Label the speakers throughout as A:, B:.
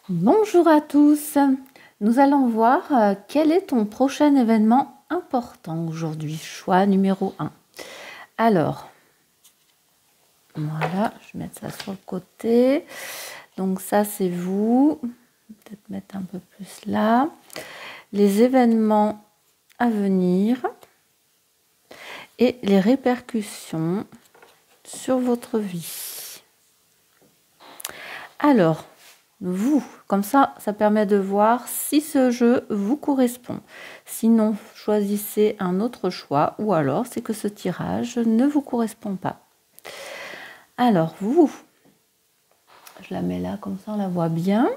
A: Bonjour à tous, nous allons voir quel est ton prochain événement important aujourd'hui, choix numéro 1. Alors, voilà, je vais mettre ça sur le côté, donc ça c'est vous, peut-être mettre un peu plus là, les événements à venir et les répercussions sur votre vie. Alors, vous, comme ça permet de voir si ce jeu vous correspond. Sinon, choisissez un autre choix ou alors c'est que ce tirage ne vous correspond pas. Alors, vous, je la mets là, comme ça on la voit bien.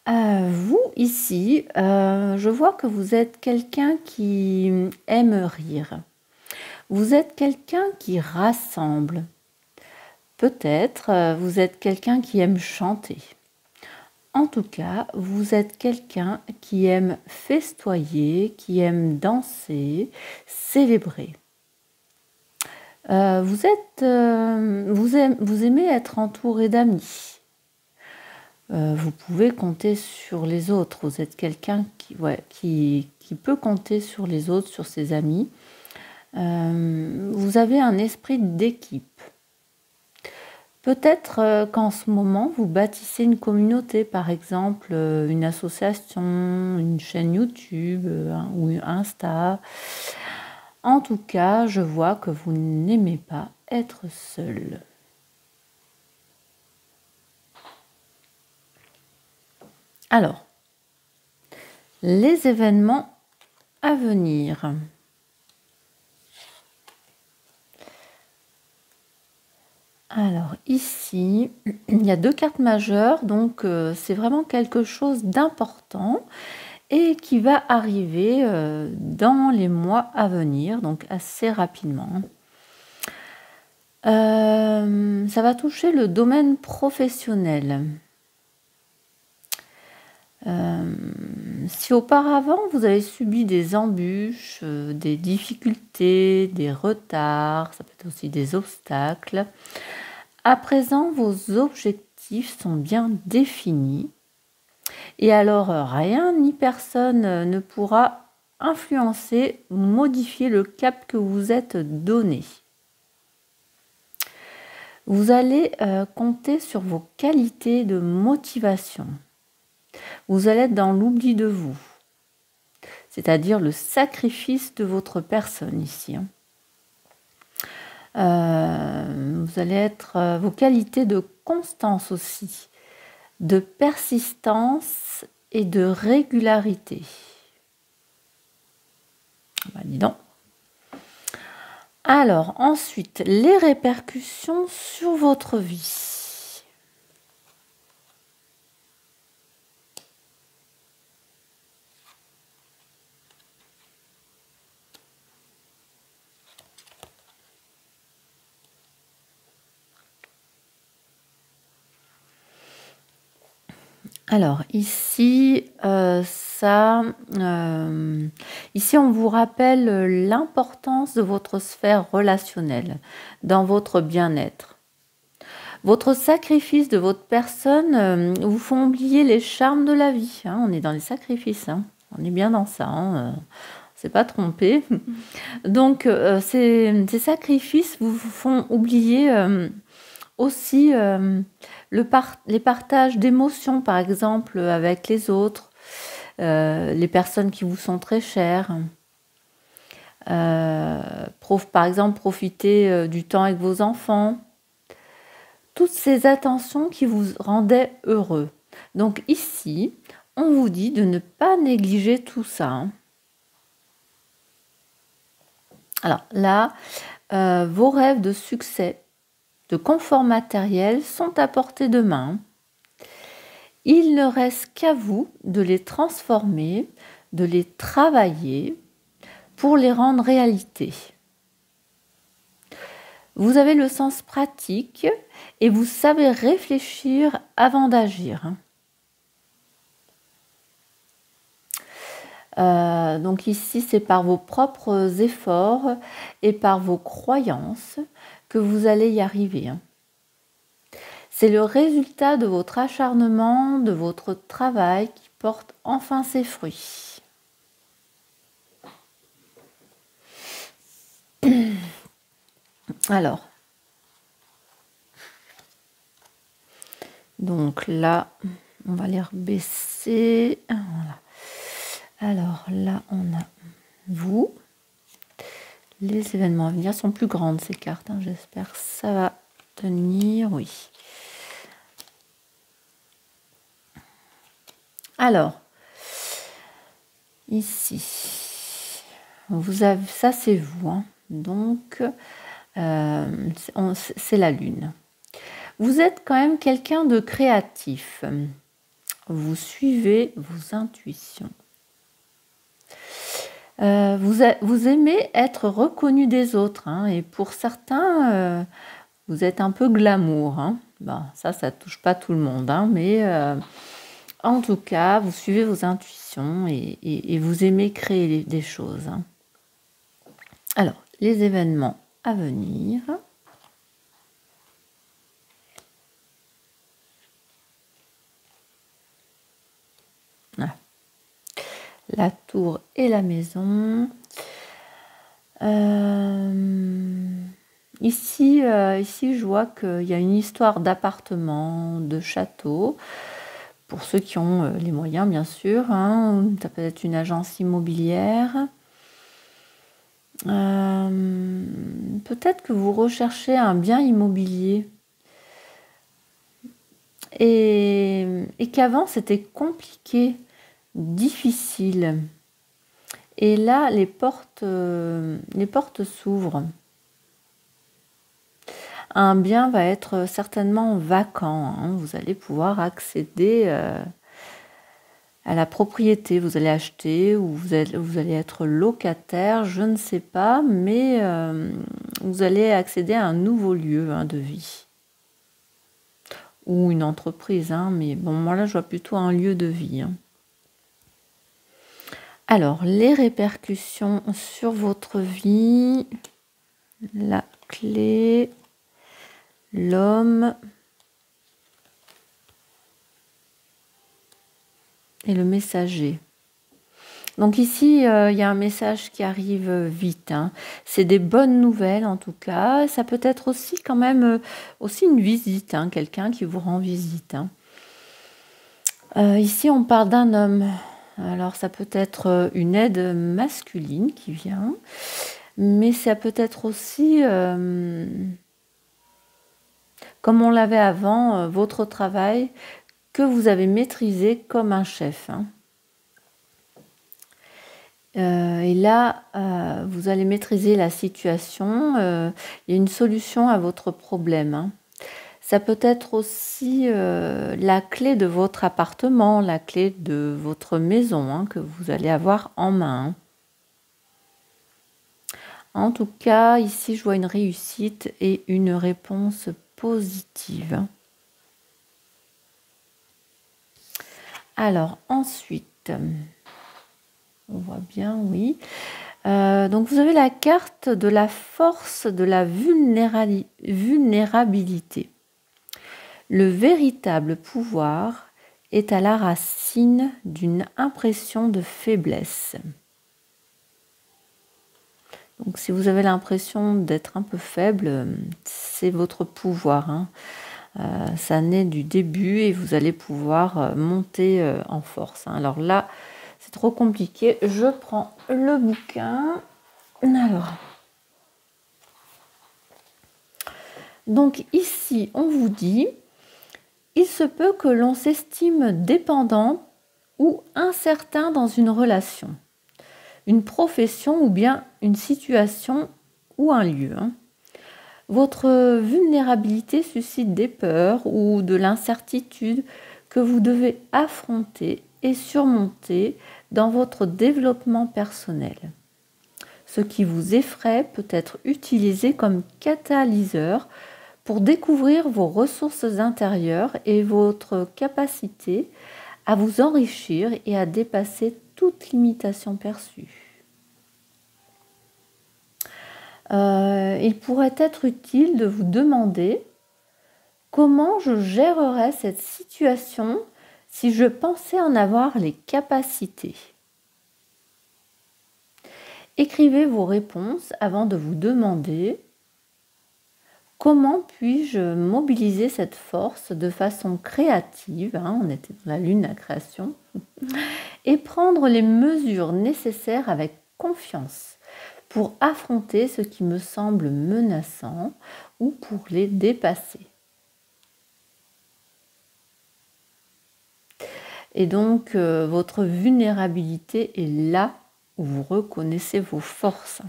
A: Vous, ici, je vois que vous êtes quelqu'un qui aime rire. Vous êtes quelqu'un qui rassemble. Peut-être vous êtes quelqu'un qui aime chanter. En tout cas, vous êtes quelqu'un qui aime festoyer, qui aime danser, célébrer. Vous aimez être entouré d'amis. Vous pouvez compter sur les autres. Vous êtes quelqu'un qui peut compter sur les autres, sur ses amis. Vous avez un esprit d'équipe. Peut-être qu'en ce moment, vous bâtissez une communauté, par exemple une association, une chaîne YouTube ou Insta. En tout cas, je vois que vous n'aimez pas être seul. Alors, les événements à venir. Alors ici, il y a deux cartes majeures, donc c'est vraiment quelque chose d'important et qui va arriver dans les mois à venir, donc assez rapidement. Ça va toucher le domaine professionnel. Si auparavant vous avez subi des embûches, des difficultés, des retards, ça peut être aussi des obstacles, à présent vos objectifs sont bien définis et alors rien ni personne ne pourra influencer ou modifier le cap que vous êtes donné. Vous allez compter sur vos qualités de motivation. Vous allez être dans l'oubli de vous, c'est-à-dire le sacrifice de votre personne ici. Vous allez être vos qualités de constance aussi, de persistance et de régularité. Bah, dis donc. Alors, ensuite, les répercussions sur votre vie. Alors ici, ici on vous rappelle l'importance de votre sphère relationnelle dans votre bien-être. Votre sacrifice de votre personne vous font oublier les charmes de la vie. Hein, on est dans les sacrifices, hein, on est bien dans ça, hein, c'est pas trompé. Donc ces sacrifices vous font oublier aussi les partages d'émotions, par exemple, avec les autres, les personnes qui vous sont très chères. Par exemple, profiter du temps avec vos enfants. Toutes ces attentions qui vous rendaient heureux. Donc ici, on vous dit de ne pas négliger tout ça. Hein. Alors là, vos rêves de succès, de confort matériel sont à portée de main. Il ne reste qu'à vous de les transformer, de les travailler pour les rendre réalité. Vous avez le sens pratique et vous savez réfléchir avant d'agir. Donc ici, c'est par vos propres efforts et par vos croyances que vous allez y arriver. C'est le résultat de votre acharnement, de votre travail qui porte enfin ses fruits. Alors, donc là, on va les rebaisser. Voilà. Alors là, on a vous. Les événements à venir sont plus grandes, ces cartes. Hein. J'espère que ça va tenir. Oui. Alors, ici, vous avez, ça c'est vous. Hein. Donc, c'est la lune. Vous êtes quand même quelqu'un de créatif. Vous suivez vos intuitions. Vous aimez être reconnu des autres. Hein, et pour certains, vous êtes un peu glamour. Hein. Bon, ça touche pas tout le monde. Hein, mais en tout cas, vous suivez vos intuitions et vous aimez créer des choses. Hein. Alors, les événements à venir. Voilà. La tour et la maison. Ici, je vois qu'il y a une histoire d'appartement, de château. Pour ceux qui ont les moyens, bien sûr. Hein. Ça peut être une agence immobilière. Peut-être que vous recherchez un bien immobilier. Et qu'avant, c'était compliqué, difficile. Et là, les portes s'ouvrent. Un bien va être certainement vacant. Hein. Vous allez pouvoir accéder à la propriété. Vous allez acheter ou vous allez être locataire, je ne sais pas, mais vous allez accéder à un nouveau lieu de vie. Ou une entreprise, hein, mais bon, moi là, je vois plutôt un lieu de vie. Hein. Alors, les répercussions sur votre vie, la clé, l'homme et le messager. Donc ici, il y a un message qui arrive vite. Hein. C'est des bonnes nouvelles en tout cas. Ça peut être aussi quand même aussi une visite, hein, quelqu'un qui vous rend visite. Hein. Ici, on parle d'un homme. Alors ça peut être une aide masculine qui vient, mais ça peut être aussi, comme on l'avait avant, votre travail que vous avez maîtrisé comme un chef. Hein. Et là, vous allez maîtriser la situation. Il y a une solution à votre problème. Hein. Ça peut être aussi la clé de votre appartement, la clé de votre maison hein, que vous allez avoir en main. En tout cas, ici, je vois une réussite et une réponse positive. Alors, ensuite, on voit bien, oui. Donc, vous avez la carte de la force de la vulnérabilité. Le véritable pouvoir est à la racine d'une impression de faiblesse. Donc, si vous avez l'impression d'être un peu faible, c'est votre pouvoir. Hein. Ça naît du début et vous allez pouvoir monter en force. Hein. Alors là, c'est trop compliqué. Je prends le bouquin. Alors. Donc ici, on vous dit, il se peut que l'on s'estime dépendant ou incertain dans une relation, une profession ou bien une situation ou un lieu. Hein. Votre vulnérabilité suscite des peurs ou de l'incertitude que vous devez affronter et surmonter dans votre développement personnel. Ce qui vous effraie peut être utilisé comme catalyseur pour découvrir vos ressources intérieures et votre capacité à vous enrichir et à dépasser toute limitation perçue. Il pourrait être utile de vous demander Comment je gérerais cette situation si je pensais en avoir les capacités? Écrivez vos réponses avant de vous demander comment puis-je mobiliser cette force de façon créative, on était dans la lune, la création, et prendre les mesures nécessaires avec confiance pour affronter ce qui me semble menaçant ou pour les dépasser. Et donc, votre vulnérabilité est là où vous reconnaissez vos forces.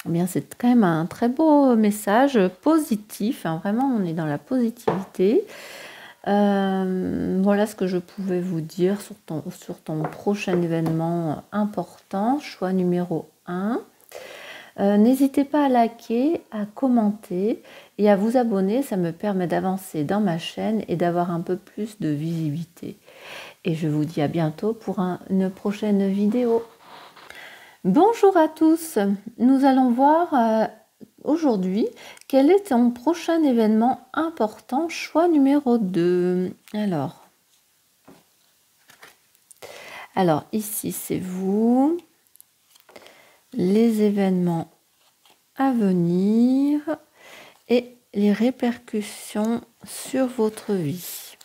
A: Eh bien, c'est quand même un très beau message positif. Vraiment, on est dans la positivité. Voilà ce que je pouvais vous dire sur ton prochain événement important, choix numéro 1. N'hésitez pas à liker, à commenter et à vous abonner, ça me permet d'avancer dans ma chaîne et d'avoir un peu plus de visibilité. Et je vous dis à bientôt pour une prochaine vidéo. Bonjour à tous, nous allons voir aujourd'hui quel est ton prochain événement important, choix numéro 2. Alors ici c'est vous, les événements à venir et les répercussions sur votre vie.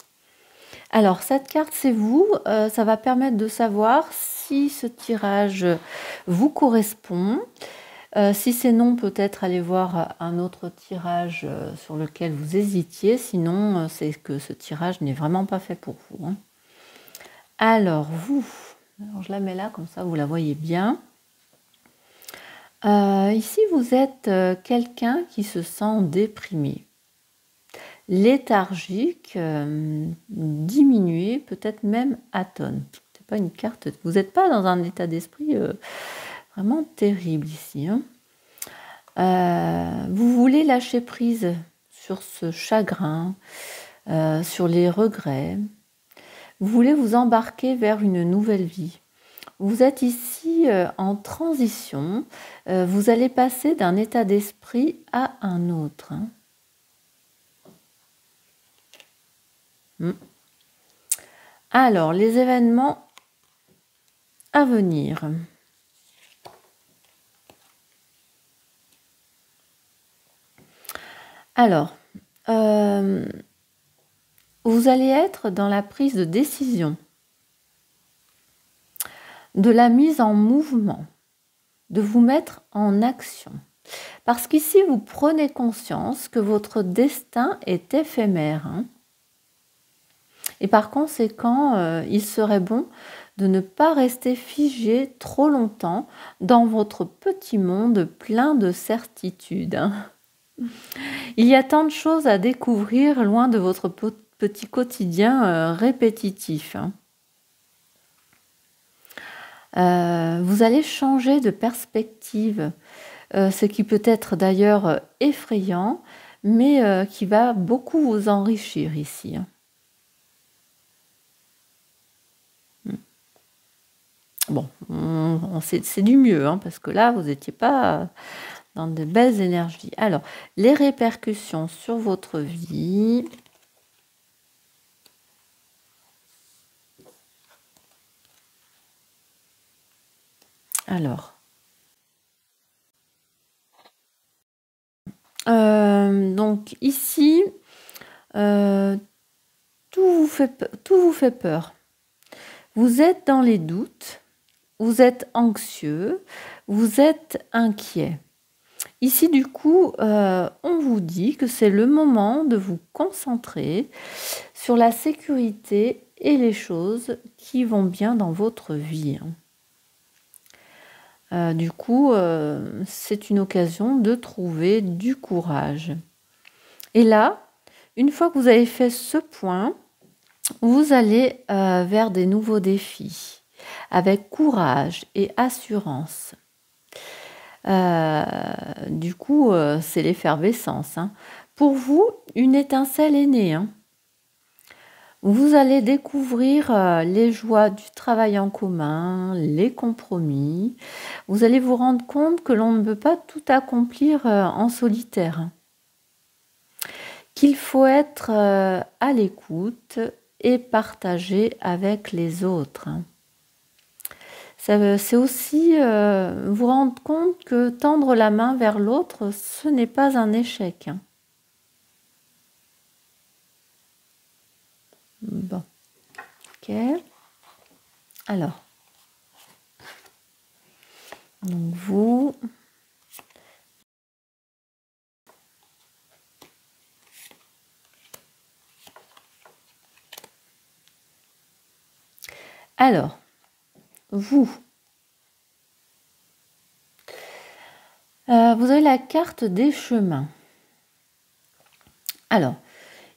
A: Alors cette carte c'est vous, ça va permettre de savoir si ce tirage vous correspond. Si c'est non, peut-être aller voir un autre tirage sur lequel vous hésitiez, sinon c'est que ce tirage n'est vraiment pas fait pour vous. Alors vous, je la mets là comme ça vous la voyez bien. Ici, vous êtes quelqu'un qui se sent déprimé, léthargique, diminué, peut-être même atone. C'est pas une carte. Vous n'êtes pas dans un état d'esprit vraiment terrible ici. Vous voulez lâcher prise sur ce chagrin, sur les regrets. Vous voulez vous embarquer vers une nouvelle vie. Vous êtes ici en transition, vous allez passer d'un état d'esprit à un autre. Alors, les événements à venir. Alors, vous allez être dans la prise de décision, de la mise en mouvement, de vous mettre en action. Parce qu'ici, vous prenez conscience que votre destin est éphémère. Et par conséquent, il serait bon de ne pas rester figé trop longtemps dans votre petit monde plein de certitudes. Il y a tant de choses à découvrir loin de votre petit quotidien répétitif. Vous allez changer de perspective, ce qui peut être d'ailleurs effrayant, mais qui va beaucoup vous enrichir ici. Bon, c'est du mieux, parce que là, vous n'étiez pas dans de belles énergies. Alors, les répercussions sur votre vie. Alors, donc ici, tout vous fait peur. Vous êtes dans les doutes, vous êtes anxieux, vous êtes inquiet. Ici, du coup, on vous dit que c'est le moment de vous concentrer sur la sécurité et les choses qui vont bien dans votre vie. Du coup, c'est une occasion de trouver du courage. Et là, une fois que vous avez fait ce point, vous allez vers des nouveaux défis, avec courage et assurance. Du coup, c'est l'effervescence. Pour vous, une étincelle est née. Vous allez découvrir les joies du travail en commun, les compromis. Vous allez vous rendre compte que l'on ne peut pas tout accomplir en solitaire, qu'il faut être à l'écoute et partager avec les autres. C'est aussi vous rendre compte que tendre la main vers l'autre, ce n'est pas un échec. Bon, ok. Alors, donc vous... Alors, vous avez la carte des chemins. Alors,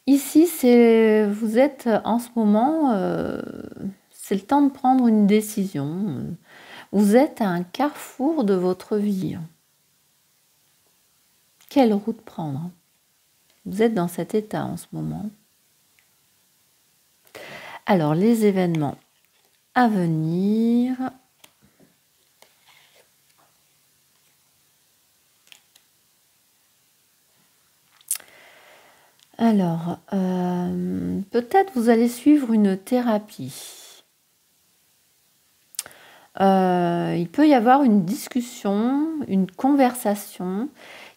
A: ici, vous êtes en ce moment, c'est le temps de prendre une décision. Vous êtes à un carrefour de votre vie. Quelle route prendre? Vous êtes dans cet état en ce moment. Alors, les événements à venir. Alors, peut-être vous allez suivre une thérapie. Il peut y avoir une discussion, une conversation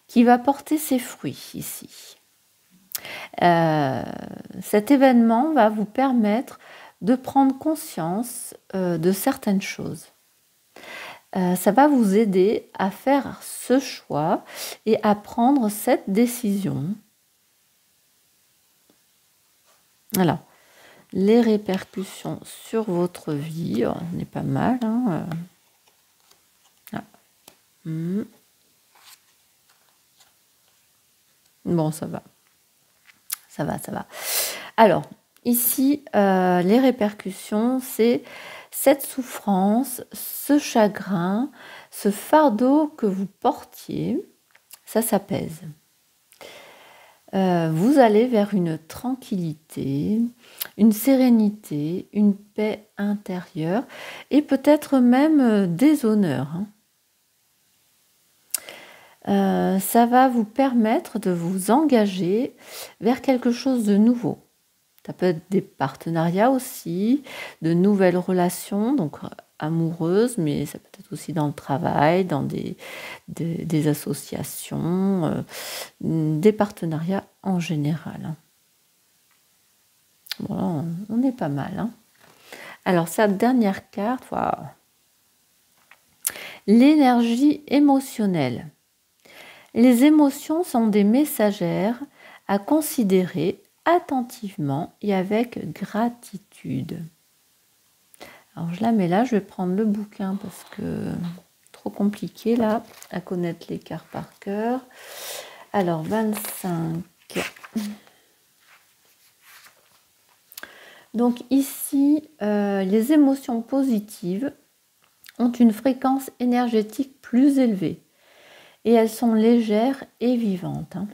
A: qui va porter ses fruits ici. Cet événement va vous permettre de prendre conscience de certaines choses. Ça va vous aider à faire ce choix et à prendre cette décision. Alors, les répercussions sur votre vie, on est pas mal. Hein, Bon, ça va. Ça va. Alors, ici, les répercussions, c'est cette souffrance, ce chagrin, ce fardeau que vous portiez, ça s'apaise. Vous allez vers une tranquillité, une sérénité, une paix intérieure et peut-être même des honneurs. Ça va vous permettre de vous engager vers quelque chose de nouveau. Ça peut être des partenariats aussi, de nouvelles relations, donc amoureuses, mais ça peut être aussi dans le travail, dans des associations, des partenariats en général. Bon, on est pas mal. Hein. Alors, cette dernière carte, wow. L'énergie émotionnelle. Les émotions sont des messagères à considérer attentivement et avec gratitude. Alors je la mets là, je vais prendre le bouquin parce que trop compliqué là à connaître les cartes par cœur. Alors 25. Donc ici, les émotions positives ont une fréquence énergétique plus élevée et elles sont légères et vivantes. Hein.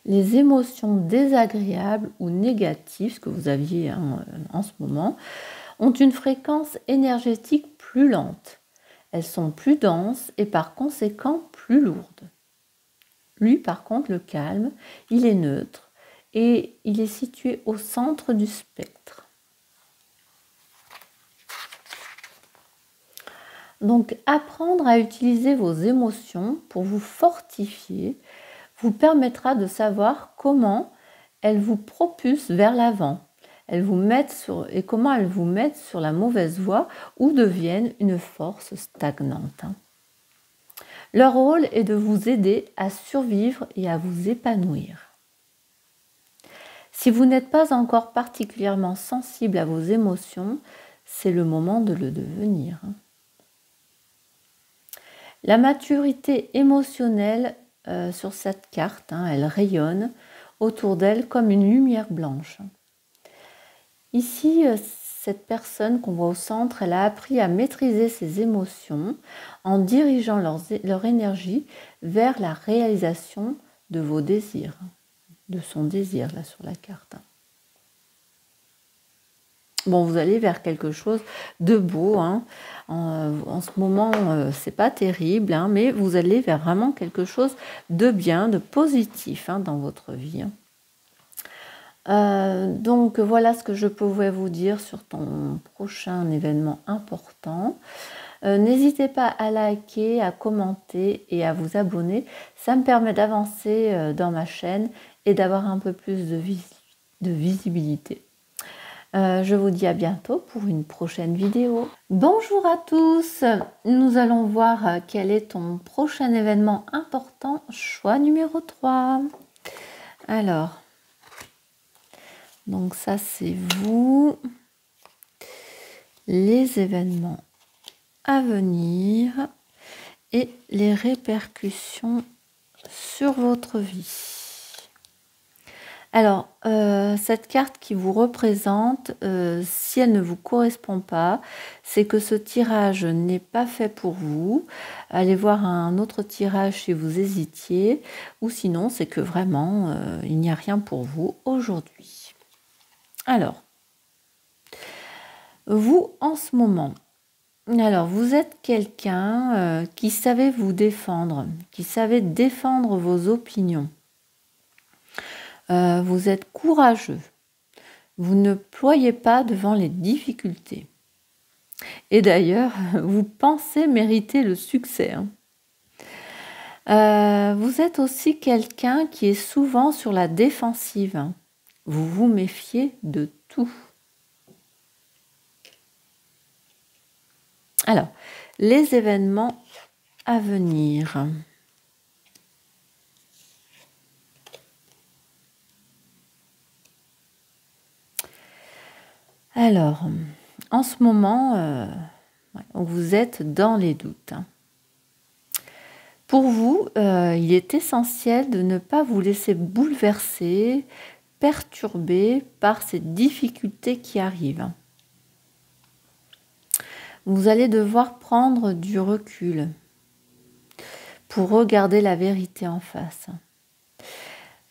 A: Les émotions désagréables ou négatives, ce que vous aviez en ce moment, ont une fréquence énergétique plus lente. Elles sont plus denses et par conséquent plus lourdes. Lui, par contre, le calme, il est neutre et il est situé au centre du spectre. Donc, apprendre à utiliser vos émotions pour vous fortifier vous permettra de savoir comment elles vous propulsent vers l'avant, et comment elles vous mettent sur la mauvaise voie ou deviennent une force stagnante. Leur rôle est de vous aider à survivre et à vous épanouir. Si vous n'êtes pas encore particulièrement sensible à vos émotions, c'est le moment de le devenir. La maturité émotionnelle sur cette carte, elle rayonne autour d'elle comme une lumière blanche. Ici, cette personne qu'on voit au centre, elle a appris à maîtriser ses émotions en dirigeant leur énergie vers la réalisation de vos désirs, de son désir là sur la carte. Bon, vous allez vers quelque chose de beau, hein. En ce moment, c'est pas terrible, hein, mais vous allez vers vraiment quelque chose de bien, de positif, hein, dans votre vie, hein. Donc voilà ce que je pouvais vous dire sur ton prochain événement important. N'hésitez pas à liker, à commenter et à vous abonner. Ça me permet d'avancer dans ma chaîne et d'avoir un peu plus de visibilité. Je vous dis à bientôt pour une prochaine vidéo. Bonjour à tous, nous allons voir quel est ton prochain événement important, choix numéro 3. Alors, donc ça c'est vous, les événements à venir et les répercussions sur votre vie. Alors, cette carte qui vous représente, si elle ne vous correspond pas, c'est que ce tirage n'est pas fait pour vous. Allez voir un autre tirage si vous hésitiez, ou sinon c'est que vraiment, il n'y a rien pour vous aujourd'hui. Alors, vous en ce moment, alors vous êtes quelqu'un qui savait vous défendre, qui savait défendre vos opinions. Vous êtes courageux, vous ne ployez pas devant les difficultés. Et d'ailleurs, vous pensez mériter le succès, hein. Vous êtes aussi quelqu'un qui est souvent sur la défensive, hein. Vous vous méfiez de tout. Alors, les événements à venir. Alors, en ce moment, vous êtes dans les doutes, hein. Pour vous, il est essentiel de ne pas vous laisser bouleverser, perturber par ces difficultés qui arrivent. Vous allez devoir prendre du recul pour regarder la vérité en face.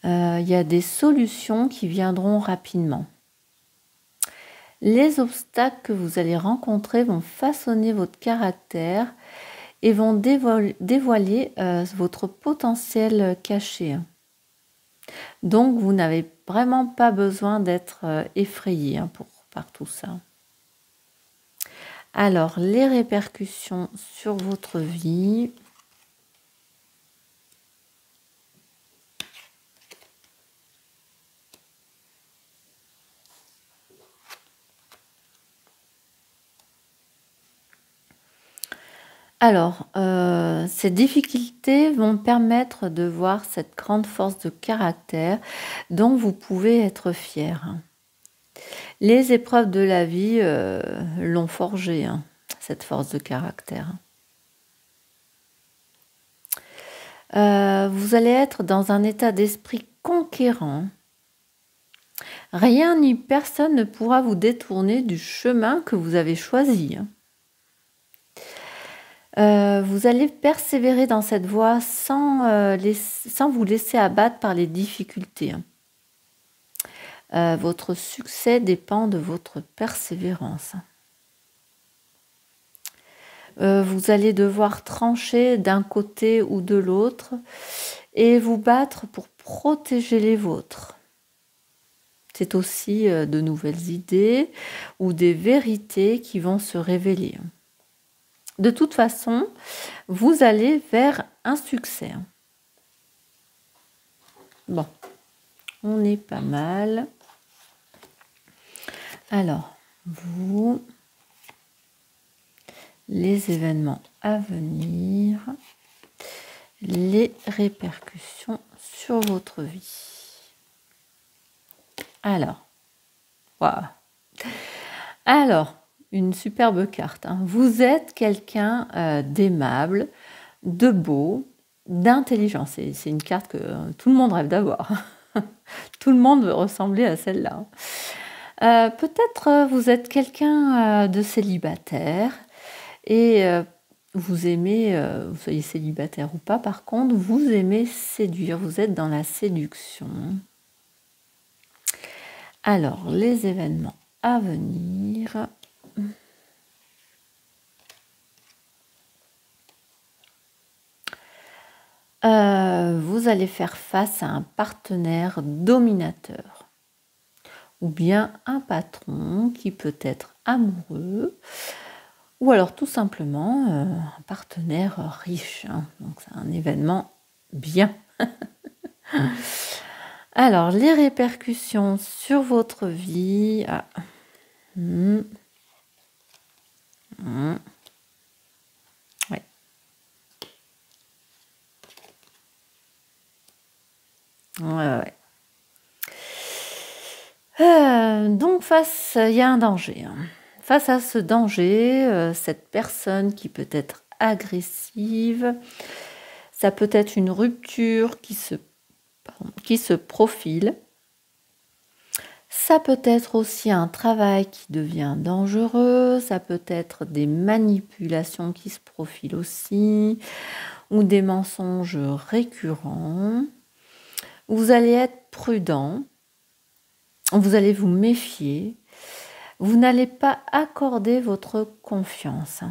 A: Il y a des solutions qui viendront rapidement. Les obstacles que vous allez rencontrer vont façonner votre caractère et vont dévoiler votre potentiel caché. Donc, vous n'avez vraiment pas besoin d'être effrayé par tout ça. Alors, les répercussions sur votre vie. Alors, ces difficultés vont permettre de voir cette grande force de caractère dont vous pouvez être fier. Les épreuves de la vie l'ont forgé, hein, cette force de caractère. Vous allez être dans un état d'esprit conquérant. Rien ni personne ne pourra vous détourner du chemin que vous avez choisi. Vous allez persévérer dans cette voie sans vous laisser abattre par les difficultés. Votre succès dépend de votre persévérance. Vous allez devoir trancher d'un côté ou de l'autre et vous battre pour protéger les vôtres. C'est aussi de nouvelles idées ou des vérités qui vont se révéler. De toute façon, vous allez vers un succès. Bon, on est pas mal. Alors, vous, les événements à venir, les répercussions sur votre vie. Alors, waouh. Alors, une superbe carte, hein. Vous êtes quelqu'un d'aimable, de beau, d'intelligent. C'est une carte que tout le monde rêve d'avoir. Tout le monde veut ressembler à celle-là. Peut-être vous êtes quelqu'un de célibataire et vous aimez, vous soyez célibataire ou pas, par contre, vous aimez séduire, vous êtes dans la séduction. Alors, les événements à venir. Vous allez faire face à un partenaire dominateur ou bien un patron qui peut être amoureux ou alors tout simplement un partenaire riche. Hein. Donc c'est un événement bien. Alors les répercussions sur votre vie. Ah. Ouais. Ouais. Donc il y a un danger. Hein. Face à ce danger, cette personne qui peut être agressive, ça peut être une rupture qui se profile. Ça peut être aussi un travail qui devient dangereux, ça peut être des manipulations qui se profilent aussi, ou des mensonges récurrents. Vous allez être prudent, vous allez vous méfier, vous n'allez pas accorder votre confiance.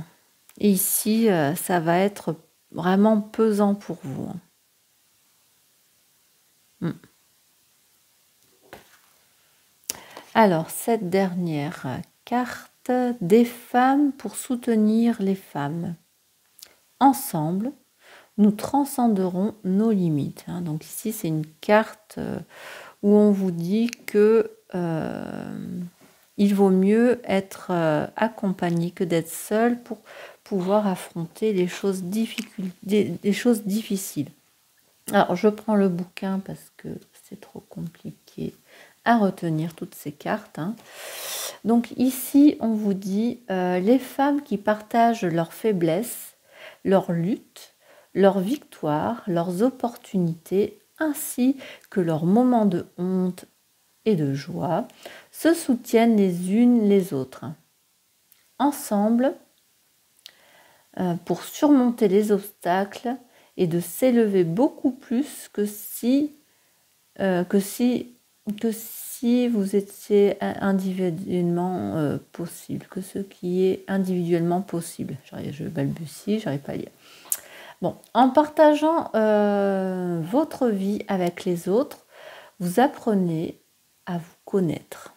A: Et ici, ça va être vraiment pesant pour vous. Alors, cette dernière carte, des femmes pour soutenir les femmes. Ensemble, nous transcenderons nos limites. Donc ici, c'est une carte où on vous dit que il vaut mieux être accompagné que d'être seul pour pouvoir affronter les choses difficiles. Alors, je prends le bouquin parce que c'est trop compliqué à retenir toutes ces cartes. Hein. Donc ici, on vous dit les femmes qui partagent leurs faiblesses, leurs luttes, leurs victoires, leurs opportunités, ainsi que leurs moments de honte et de joie, se soutiennent les unes les autres. Ensemble, pour surmonter les obstacles et de s'élever beaucoup plus que si vous étiez individuellement possible, que ce qui est individuellement possible. Je balbutie, j'arrive pas à lire. Bon, en partageant votre vie avec les autres, vous apprenez à vous connaître.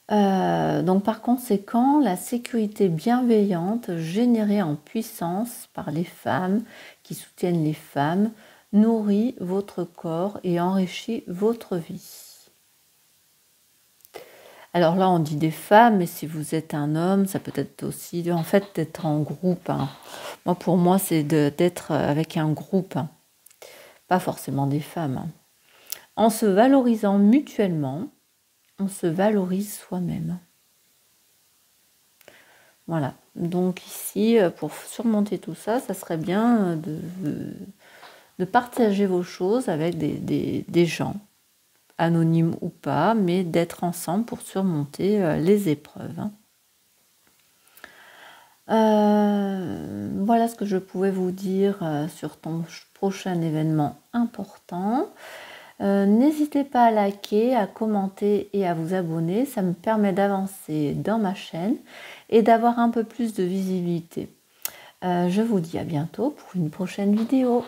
A: Donc par conséquent, la sécurité bienveillante générée en puissance par les femmes qui soutiennent les femmes nourrit votre corps et enrichit votre vie. Alors là, on dit des femmes, mais si vous êtes un homme, ça peut être aussi en fait d'être en groupe. Hein. Pour moi, c'est d'être avec un groupe, hein. Pas forcément des femmes. Hein. En se valorisant mutuellement, on se valorise soi-même. Voilà. Donc ici, pour surmonter tout ça, ça serait bien de partager vos choses avec des gens, anonymes ou pas, mais d'être ensemble pour surmonter les épreuves. Hein. Voilà ce que je pouvais vous dire sur ton prochain événement important. N'hésitez pas à liker, à commenter et à vous abonner. Ça me permet d'avancer dans ma chaîne et d'avoir un peu plus de visibilité. Je vous dis à bientôt pour une prochaine vidéo.